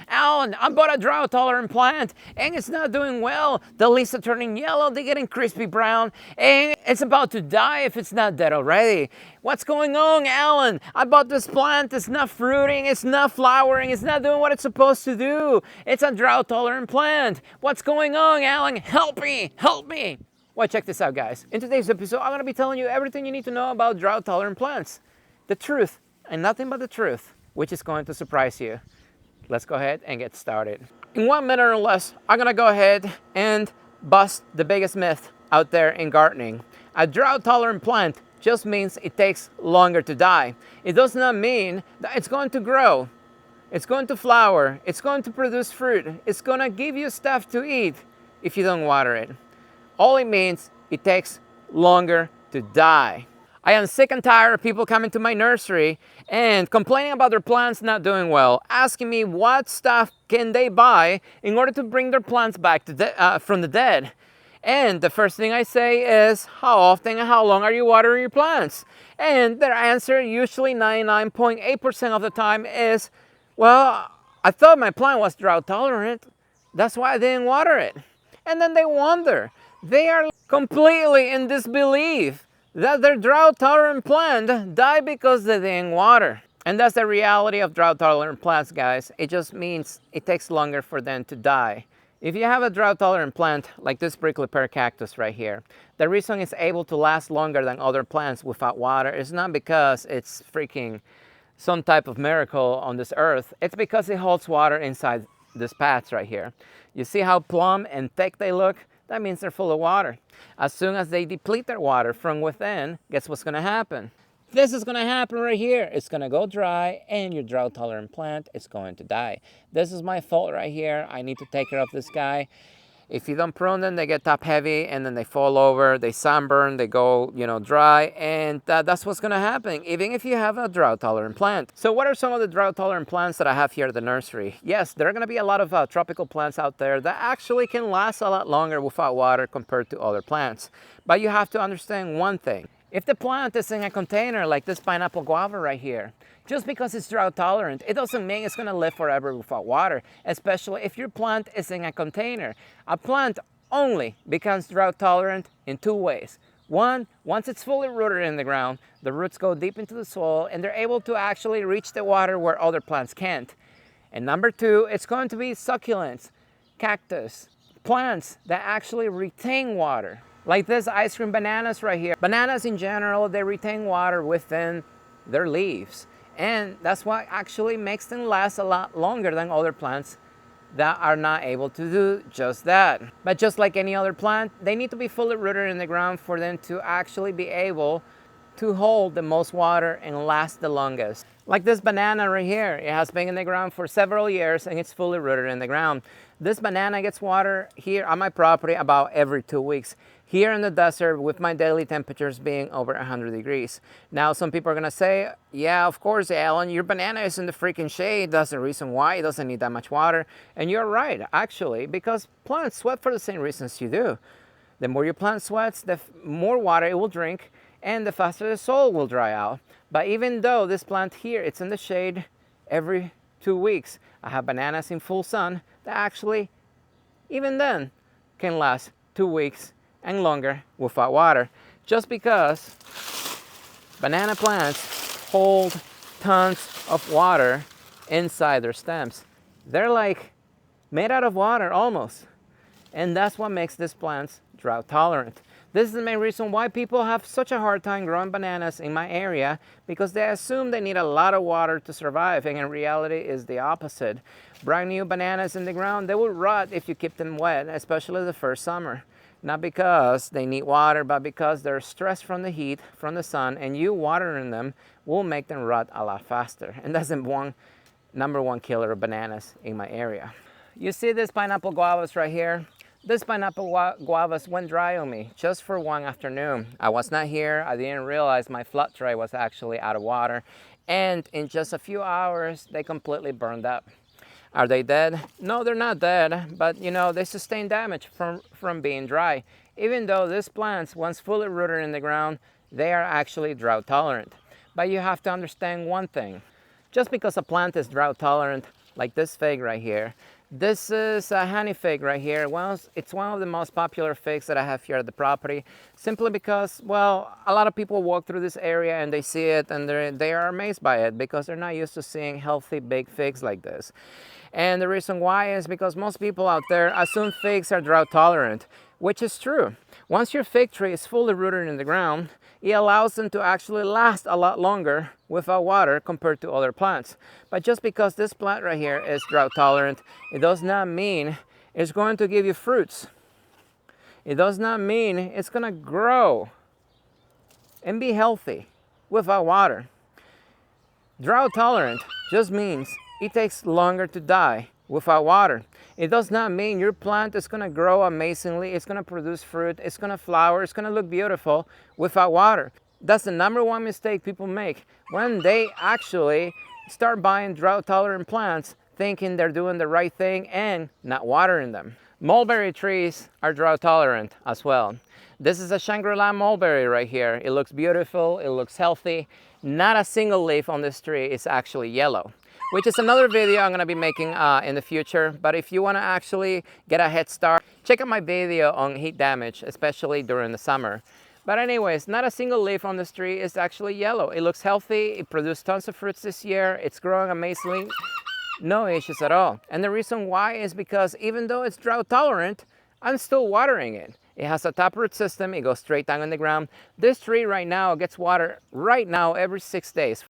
Alan, I bought a drought tolerant plant and it's not doing well. The leaves are turning yellow, they're getting crispy brown, and it's about to die if it's not dead already. What's going on, Alan? I bought this plant, it's not fruiting, it's not flowering, it's not doing what it's supposed to do. It's a drought tolerant plant. What's going on, Alan? Help me, help me. Well, check this out, guys. In today's episode, I'm gonna be telling you everything you need to know about drought tolerant plants. The truth, and nothing but the truth, which is going to surprise you. Let's go ahead and get started. In 1 minute or less, I'm gonna go ahead and bust the biggest myth out there in gardening. A drought tolerant plant just means it takes longer to die. It does not mean that it's going to grow, it's going to flower, it's going to produce fruit, it's gonna give you stuff to eat if you don't water it. All it means, it takes longer to die. I am sick and tired of people coming to my nursery and complaining about their plants not doing well, asking me what stuff can they buy in order to bring their plants back from the dead. And the first thing I say is, how often and how long are you watering your plants? And their answer, usually 99.8% of the time, is, well, I thought my plant was drought tolerant, that's why I didn't water it. And then they wonder, they are completely in disbelief that their drought tolerant plant died because they didn't water. And that's the reality of drought tolerant plants, guys. It just means it takes longer for them to die. If you have a drought tolerant plant like this prickly pear cactus right here, the reason it's able to last longer than other plants without water is not because it's freaking some type of miracle on this earth. It's because it holds water inside these pads right here. You see how plump and thick they look? That means they're full of water. As soon as they deplete their water from within, guess what's gonna happen? This is gonna happen right here. It's gonna go dry and your drought tolerant plant is going to die. This is my fault right here. I need to take care of this guy. If you don't prune them, they get top heavy and then they fall over, they sunburn, they go, dry, and that's what's gonna happen, even if you have a drought tolerant plant. So what are some of the drought tolerant plants that I have here at the nursery? Yes, there are gonna be a lot of tropical plants out there that actually can last a lot longer without water compared to other plants. But you have to understand one thing. If the plant is in a container like this pineapple guava right here, just because it's drought tolerant, it doesn't mean it's gonna live forever without water, especially if your plant is in a container. A plant only becomes drought tolerant in two ways. One, once it's fully rooted in the ground, the roots go deep into the soil and they're able to actually reach the water where other plants can't. And number two, it's going to be succulents, cactus, plants that actually retain water. Like this ice cream bananas right here. Bananas in general, they retain water within their leaves. And that's what actually makes them last a lot longer than other plants that are not able to do just that. But just like any other plant, they need to be fully rooted in the ground for them to actually be able to hold the most water and last the longest. Like this banana right here, it has been in the ground for several years and it's fully rooted in the ground. This banana gets water here on my property about every 2 weeks. Here in the desert with my daily temperatures being over 100 degrees. Now some people are gonna say, yeah, of course, Alan, your banana is in the freaking shade. That's the reason why it doesn't need that much water. And you're right, actually, because plants sweat for the same reasons you do. The more your plant sweats, the more water it will drink and the faster the soil will dry out. But even though this plant here, it's in the shade every 2 weeks, I have bananas in full sun that actually, even then, can last 2 weeks and longer without water, just because banana plants hold tons of water inside their stems. They're like made out of water almost, and that's what makes these plants drought tolerant. This is the main reason why people have such a hard time growing bananas in my area, because they assume they need a lot of water to survive, and in reality is the opposite. Brand new bananas in the ground, they will rot if you keep them wet, especially the first summer. Not because they need water, but because they're stressed from the heat, from the sun, and you watering them will make them rot a lot faster. And that's the number one killer of bananas in my area. You see this pineapple guavas right here? This pineapple guavas went dry on me just for one afternoon. I was not here. I didn't realize my flood tray was actually out of water. And in just a few hours, they completely burned up. Are they dead? No, they're not dead, but they sustain damage from being dry. Even though these plants, once fully rooted in the ground, they are actually drought tolerant. But you have to understand one thing. Just because a plant is drought tolerant like this fig right here. This is a honey fig right here. Well, it's one of the most popular figs that I have here at the property, simply because, well, a lot of people walk through this area and they see it and they are amazed by it because they're not used to seeing healthy big figs like this. And the reason why is because most people out there assume figs are drought tolerant, which is true. Once your fig tree is fully rooted in the ground, it allows them to actually last a lot longer without water compared to other plants. But just because this plant right here is drought tolerant, it does not mean it's going to give you fruits. It does not mean it's going to grow and be healthy without water. Drought tolerant just means it takes longer to die without water. It does not mean your plant is going to grow amazingly, it's going to produce fruit, it's going to flower, it's going to look beautiful without water. That's the number one mistake people make when they actually start buying drought tolerant plants, thinking they're doing the right thing and not watering them. Mulberry trees are drought tolerant as well. This is a Shangri-La mulberry right here. It looks beautiful, it looks healthy. Not a single leaf on this tree is actually yellow, which is another video I'm going to be making in the future. But if you want to actually get a head start, check out my video on heat damage, especially during the summer. But anyways, not a single leaf on this tree is actually yellow. It looks healthy, it produced tons of fruits this year, it's growing amazingly, no issues at all. And the reason why is because even though it's drought tolerant, I'm still watering it. It has a taproot system, it goes straight down in the ground. This tree right now gets water right now every 6 days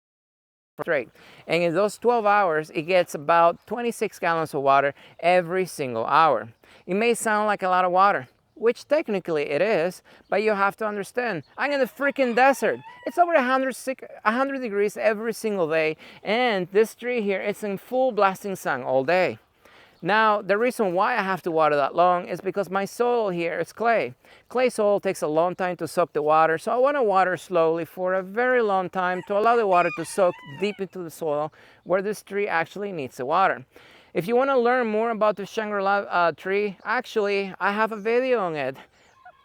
straight. And in those 12 hours, it gets about 26 gallons of water every single hour. It may sound like a lot of water, which technically it is, but you have to understand, I'm in the freaking desert. It's over 100 degrees every single day, and this tree here, it's in full blasting sun all day. Now, the reason why I have to water that long is because my soil here is clay. Clay soil takes a long time to soak the water, so I want to water slowly for a very long time to allow the water to soak deep into the soil where this tree actually needs the water. If you want to learn more about the Shangri-La tree, actually, I have a video on it.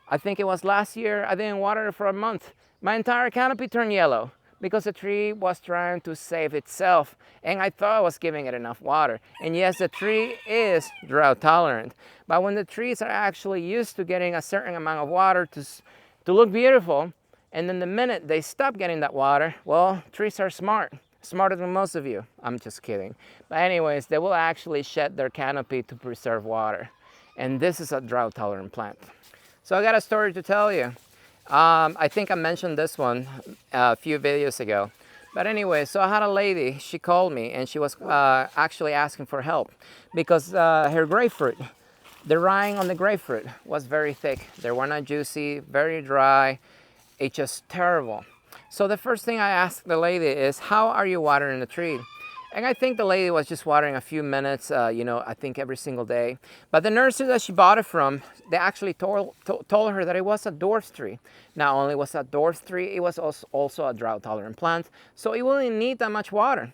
I think it was last year. I didn't water it for a month. My entire canopy turned yellow because the tree was trying to save itself, and I thought I was giving it enough water. And yes, the tree is drought tolerant, but when the trees are actually used to getting a certain amount of water to look beautiful, and then the minute they stop getting that water, well, trees are smart. Smarter than most of you. I'm just kidding. But anyways, they will actually shed their canopy to preserve water. And this is a drought tolerant plant. So I got a story to tell you. I think I mentioned this one a few videos ago. But anyway, so I had a lady, she called me and she was actually asking for help because her grapefruit, the rind on the grapefruit was very thick. They were not juicy, very dry. It's just terrible. So the first thing I asked the lady is, how are you watering the tree? And I think the lady was just watering a few minutes, I think every single day. But the nursery that she bought it from, they actually told her that it was a dwarf tree. Not only was it a dwarf tree, it was also a drought tolerant plant. So it wouldn't need that much water.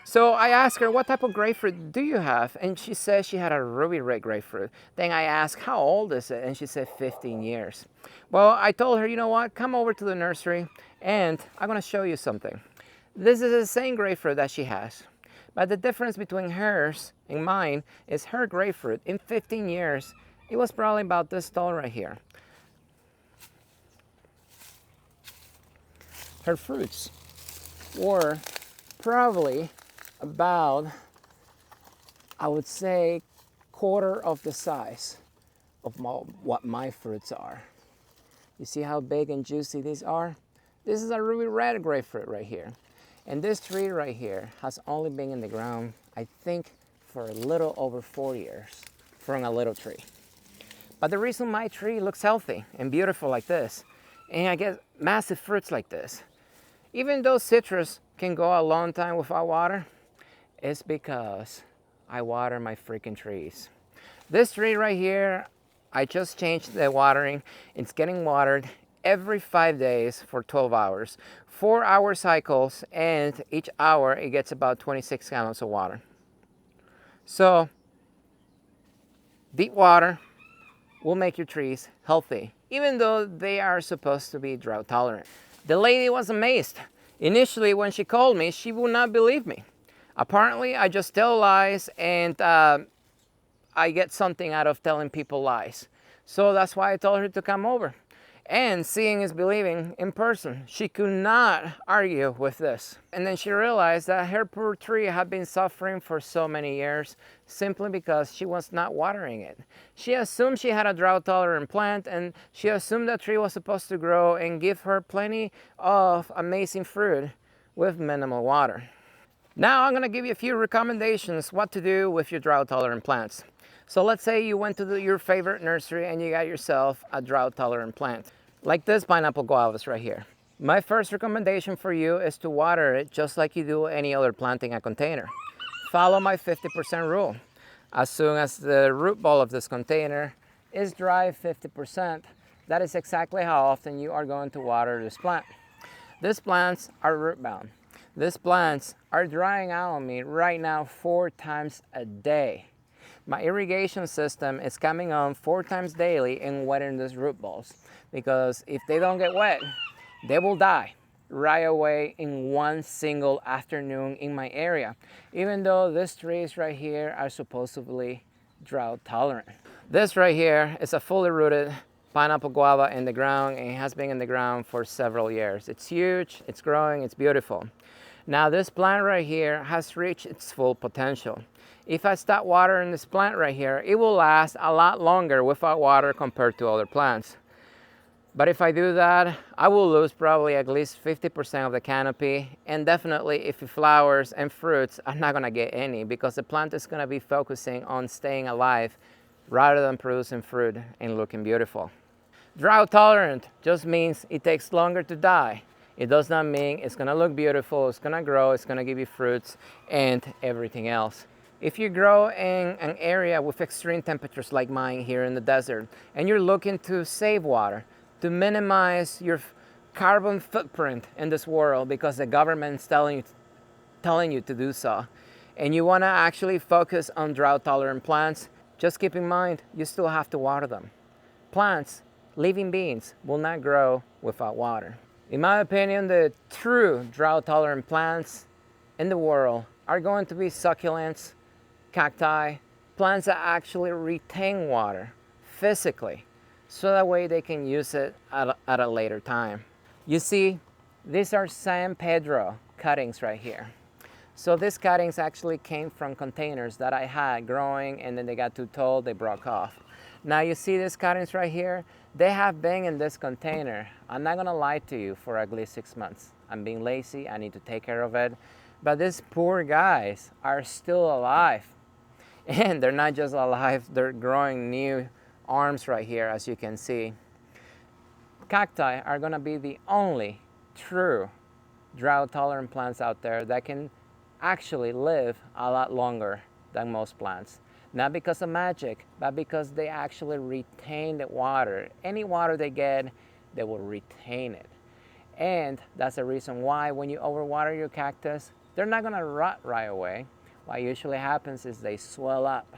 So I asked her, what type of grapefruit do you have? And she said she had a ruby red grapefruit. Then I asked, how old is it? And she said 15 years. Well, I told her, you know what, come over to the nursery and I'm gonna show you something. This is the same grapefruit that she has. But the difference between hers and mine is her grapefruit, in 15 years, it was probably about this tall right here. Her fruits were probably about, I would say, quarter of the size of what my fruits are. You see how big and juicy these are? This is a ruby red grapefruit right here. And this tree right here has only been in the ground, I think, for a little over 4 years from a little tree. But the reason my tree looks healthy and beautiful like this, and I get massive fruits like this, even though citrus can go a long time without water, is because I water my freaking trees. This tree right here, I just changed the watering. It's getting watered every 5 days for 12 hours. 4-hour cycles, and each hour it gets about 26 gallons of water. So, deep water will make your trees healthy, even though they are supposed to be drought tolerant. The lady was amazed. Initially, when she called me, she would not believe me. Apparently, I just tell lies, and I get something out of telling people lies. So that's why I told her to come over. And seeing is believing in person. She could not argue with this. And then she realized that her poor tree had been suffering for so many years simply because she was not watering it. She assumed she had a drought-tolerant plant, and she assumed that tree was supposed to grow and give her plenty of amazing fruit with minimal water. Now I'm gonna give you a few recommendations what to do with your drought-tolerant plants. So let's say you went to your favorite nursery and you got yourself a drought-tolerant plant, like this pineapple guavas right here. My first recommendation for you is to water it just like you do any other plant in a container. Follow my 50% rule. As soon as the root ball of this container is dry 50%, that is exactly how often you are going to water this plant. These plants are root bound. These plants are drying out on me right now 4 times a day. My irrigation system is coming on 4 times daily and wetting these root balls, because if they don't get wet, they will die right away in one single afternoon in my area, even though these trees right here are supposedly drought tolerant. This right here is a fully rooted pineapple guava in the ground, and it has been in the ground for several years. It's huge, it's growing, it's beautiful. Now this plant right here has reached its full potential. If I stop watering this plant right here, it will last a lot longer without water compared to other plants. But if I do that, I will lose probably at least 50% of the canopy, and definitely if it flowers and fruits, I'm not gonna get any, because the plant is gonna be focusing on staying alive rather than producing fruit and looking beautiful. Drought tolerant just means it takes longer to die. It does not mean it's gonna look beautiful, it's gonna grow, it's gonna give you fruits and everything else. If you grow in an area with extreme temperatures like mine here in the desert, and you're looking to save water, to minimize your carbon footprint in this world because the government's telling you to do so, and you wanna actually focus on drought-tolerant plants, just keep in mind, you still have to water them. Plants, living beings, will not grow without water. In my opinion, the true drought-tolerant plants in the world are going to be succulents, cacti, plants that actually retain water physically, so that way they can use it at a later time. You see, these are San Pedro cuttings right here. So these cuttings actually came from containers that I had growing, and then they got too tall, they broke off. Now you see these cuttings right here? They have been in this container, I'm not gonna lie to you, for at least 6 months. I'm being lazy, I need to take care of it. But these poor guys are still alive. And they're not just alive, they're growing new arms right here, as you can see. Cacti are gonna be the only true drought-tolerant plants out there that can actually live a lot longer than most plants. Not because of magic, but because they actually retain the water. Any water they get, they will retain it. And that's the reason why when you overwater your cactus, they're not gonna rot right away. What usually happens is they swell up.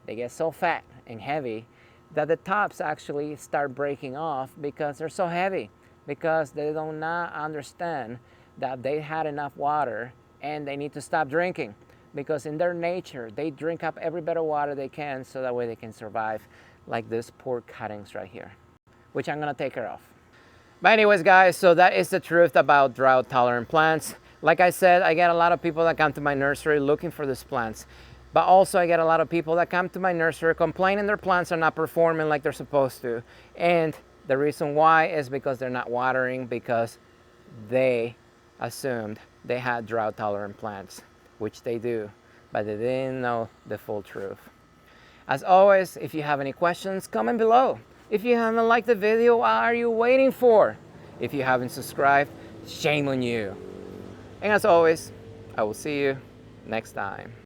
They get so fat and heavy that the tops actually start breaking off because they're so heavy, because they do not understand that they had enough water and they need to stop drinking, because in their nature, they drink up every bit of water they can so that way they can survive, like these poor cuttings right here, which I'm gonna take care of. But anyways, guys, so that is the truth about drought-tolerant plants. Like I said, I get a lot of people that come to my nursery looking for these plants. But also I get a lot of people that come to my nursery complaining their plants are not performing like they're supposed to. And the reason why is because they're not watering, because they assumed they had drought-tolerant plants, which they do, but they didn't know the full truth. As always, if you have any questions, comment below. If you haven't liked the video, what are you waiting for? If you haven't subscribed, shame on you. And as always, I will see you next time.